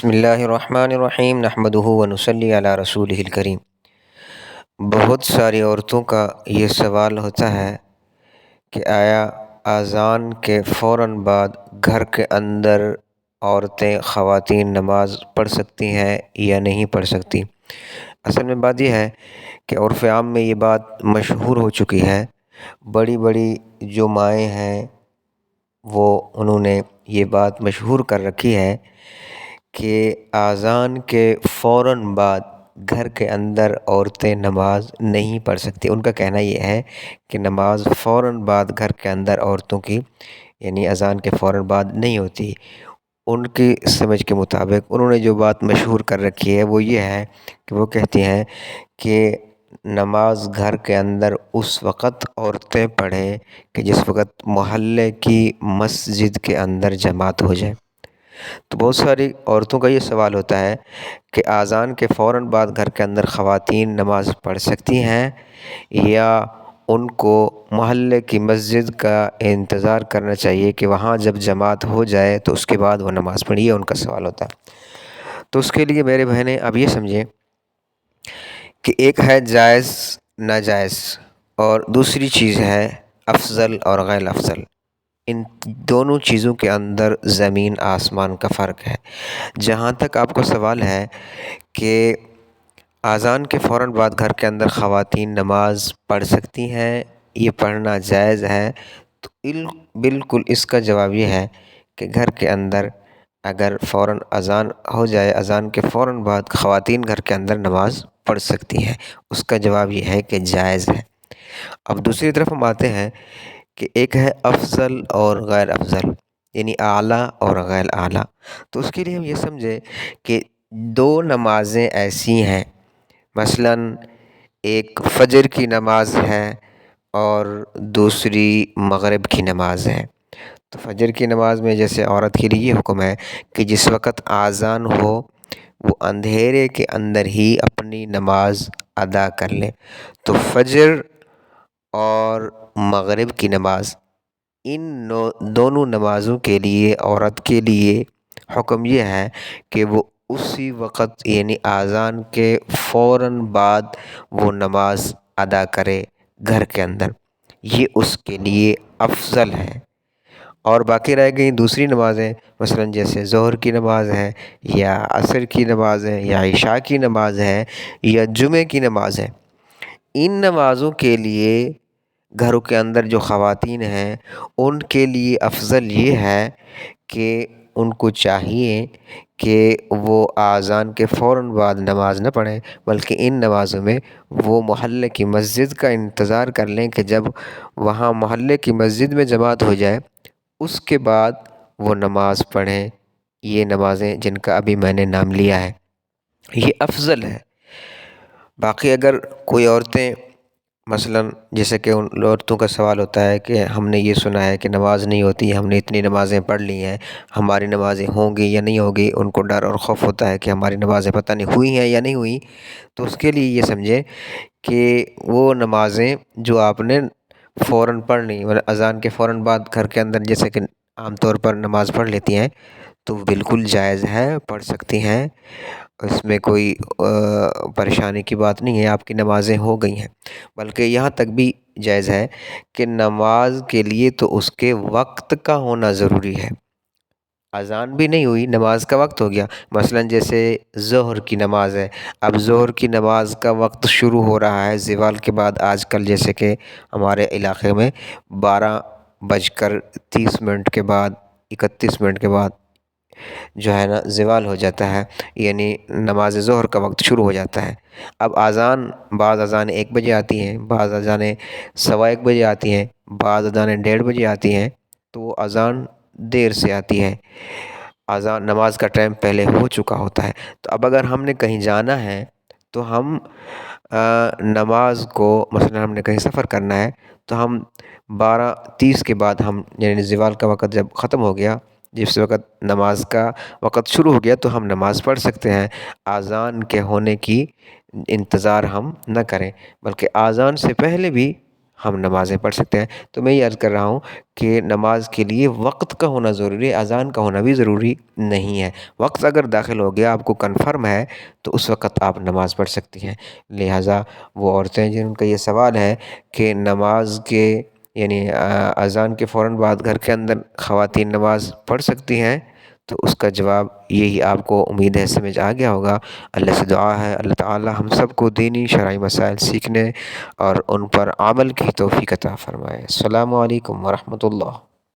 بسم اللہ الرحمن الرحیم نحمدہ ونصلی علی رسولہ الکریم۔ بہت ساری عورتوں کا یہ سوال ہوتا ہے کہ آیا اذان کے فوراً بعد گھر کے اندر عورتیں خواتین نماز پڑھ سکتی ہیں یا نہیں پڑھ سکتی؟ اصل میں بات یہ ہے کہ عرف عام میں یہ بات مشہور ہو چکی ہے۔ بڑی بڑی جو مائیں ہیں وہ انہوں نے یہ بات مشہور کر رکھی ہے کہ اذان کے فوراً بعد گھر کے اندر عورتیں نماز نہیں پڑھ سکتی۔ ان کا کہنا یہ ہے کہ نماز فوراً بعد گھر کے اندر عورتوں کی یعنی اذان کے فوراً بعد نہیں ہوتی۔ ان کی سمجھ کے مطابق انہوں نے جو بات مشہور کر رکھی ہے وہ یہ ہے کہ وہ کہتی ہیں کہ نماز گھر کے اندر اس وقت عورتیں پڑھیں کہ جس وقت محلے کی مسجد کے اندر جماعت ہو جائے۔ تو بہت ساری عورتوں کا یہ سوال ہوتا ہے کہ اذان کے فوراً بعد گھر کے اندر خواتین نماز پڑھ سکتی ہیں یا ان کو محلے کی مسجد کا انتظار کرنا چاہیے کہ وہاں جب جماعت ہو جائے تو اس کے بعد وہ نماز پڑھیں، یہ ان کا سوال ہوتا ہے۔ تو اس کے لیے میرے بہنیں اب یہ سمجھیں کہ ایک ہے جائز ناجائز اور دوسری چیز ہے افضل اور غیر افضل۔ ان دونوں چیزوں کے اندر زمین آسمان کا فرق ہے۔ جہاں تک آپ کو سوال ہے کہ اذان کے فوراً بعد گھر کے اندر خواتین نماز پڑھ سکتی ہیں، یہ پڑھنا جائز ہے، تو بالکل اس کا جواب یہ ہے کہ گھر کے اندر اگر فوراً اذان ہو جائے، اذان کے فوراً بعد خواتین گھر کے اندر نماز پڑھ سکتی ہیں۔ اس کا جواب یہ ہے کہ جائز ہے۔ اب دوسری طرف ہم آتے ہیں کہ ایک ہے افضل اور غیر افضل، یعنی اعلیٰ اور غیر اعلیٰ۔ تو اس کے لیے ہم یہ سمجھیں کہ دو نمازیں ایسی ہیں، مثلاً ایک فجر کی نماز ہے اور دوسری مغرب کی نماز ہے۔ تو فجر کی نماز میں جیسے عورت کے لیے یہ حکم ہے کہ جس وقت اذان ہو وہ اندھیرے کے اندر ہی اپنی نماز ادا کر لے۔ تو فجر اور مغرب کی نماز، ان دونوں نمازوں کے لیے عورت کے لیے حکم یہ ہے کہ وہ اسی وقت یعنی اذان کے فوراً بعد وہ نماز ادا کرے گھر کے اندر، یہ اس کے لیے افضل ہے۔ اور باقی رہ گئی دوسری نمازیں، مثلاً جیسے ظہر کی نماز ہے یا عصر کی نماز ہے یا عشاء کی نماز ہے یا جمعہ کی نماز ہے، ان نمازوں کے لیے گھروں کے اندر جو خواتین ہیں ان کے لیے افضل یہ ہے کہ ان کو چاہیے کہ وہ اذان کے فوراً بعد نماز نہ پڑھیں، بلکہ ان نمازوں میں وہ محلے کی مسجد کا انتظار کر لیں کہ جب وہاں محلے کی مسجد میں جماعت ہو جائے اس کے بعد وہ نماز پڑھیں۔ یہ نمازیں جن کا ابھی میں نے نام لیا ہے یہ افضل ہے۔ باقی اگر کوئی عورتیں مثلاً جیسے کہ ان عورتوں کا سوال ہوتا ہے کہ ہم نے یہ سنا ہے کہ نماز نہیں ہوتی، ہم نے اتنی نمازیں پڑھ لی ہیں، ہماری نمازیں ہوں گی یا نہیں ہوگی، ان کو ڈر اور خوف ہوتا ہے کہ ہماری نمازیں پتہ نہیں ہوئی ہیں یا نہیں ہوئی، تو اس کے لیے یہ سمجھیں کہ وہ نمازیں جو آپ نے فوراً پڑھ لی، اذان کے فوراً بعد گھر کے اندر جیسے کہ عام طور پر نماز پڑھ لیتی ہیں، تو بالکل جائز ہے، پڑھ سکتی ہیں، اس میں کوئی پریشانی کی بات نہیں ہے، آپ کی نمازیں ہو گئی ہیں۔ بلکہ یہاں تک بھی جائز ہے کہ نماز کے لیے تو اس کے وقت کا ہونا ضروری ہے۔ اذان بھی نہیں ہوئی، نماز کا وقت ہو گیا، مثلاً جیسے ظہر کی نماز ہے، اب ظہر کی نماز کا وقت شروع ہو رہا ہے زوال کے بعد، آج کل جیسے کہ ہمارے علاقے میں 12:30 کے بعد 31 کے بعد جو ہے نا زوال ہو جاتا ہے، یعنی نماز ظہر کا وقت شروع ہو جاتا ہے۔ اب اذان، بعض اذانیں 1 بجے آتی ہیں، بعض اذانیں 1:15 بجے آتی ہیں، بعض اذانیں 1:30 بجے آتی ہیں، تو وہ اذان دیر سے آتی ہے، اذان نماز کا ٹائم پہلے ہو چکا ہوتا ہے۔ تو اب اگر ہم نے کہیں جانا ہے تو ہم نماز کو، مثلاً ہم نے کہیں سفر کرنا ہے تو ہم 12:30 کے بعد ہم یعنی زوال کا وقت جب ختم ہو گیا، جس وقت نماز کا وقت شروع ہو گیا تو ہم نماز پڑھ سکتے ہیں۔ اذان کے ہونے کی انتظار ہم نہ کریں، بلکہ اذان سے پہلے بھی ہم نمازیں پڑھ سکتے ہیں۔ تو میں یہ عرض کر رہا ہوں کہ نماز کے لیے وقت کا ہونا ضروری ہے، اذان کا ہونا بھی ضروری نہیں ہے۔ وقت اگر داخل ہو گیا، آپ کو کنفرم ہے، تو اس وقت آپ نماز پڑھ سکتی ہیں۔ لہٰذا وہ عورتیں جن کا یہ سوال ہے کہ نماز کے یعنی اذان کے فوراً بعد گھر کے اندر خواتین نماز پڑھ سکتی ہیں، تو اس کا جواب یہی آپ کو امید ہے سمجھ آ گیا ہوگا۔ اللہ سے دعا ہے اللہ تعالی ہم سب کو دینی شرعی مسائل سیکھنے اور ان پر عمل کی توفیق عطا فرمائے۔ السلام علیکم ورحمۃ اللہ۔